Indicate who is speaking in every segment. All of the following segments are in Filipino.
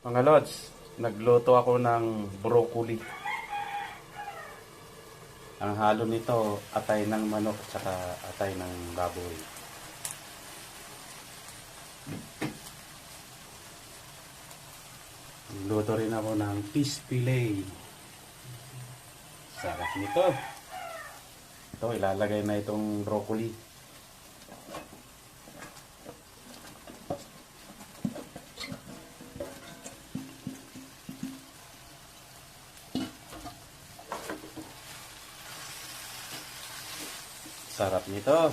Speaker 1: Mga lods, nagluto ako ng broccoli. Ang halo nito, atay ng manok at saka atay ng baboy. Nagluto rin ako ng fish fillet. Sarap nito. Ito, ilalagay na itong broccoli. Sarap nito.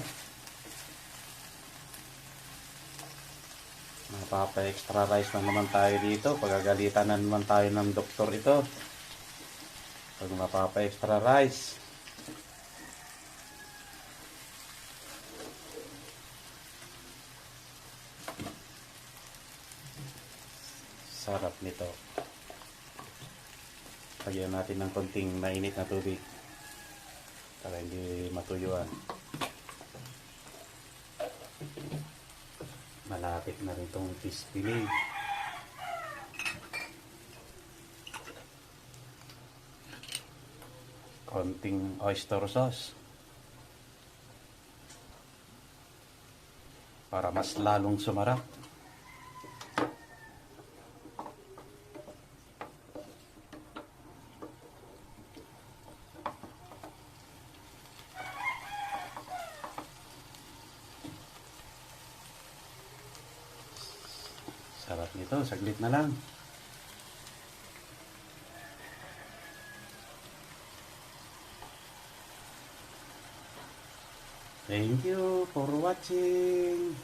Speaker 1: Mapapa-extra rice na naman tayo dito. Pagagalitan na naman tayo ng doktor ito. Pag mapapa-extra rice. Sarap nito. Lagyan natin ng konting mainit na tubig para hindi matuyuan. Malapit na rin itong fish fillet. Konting oyster sauce para mas lalong sumarap. Sarap nito, saglit na lang. Thank you for watching.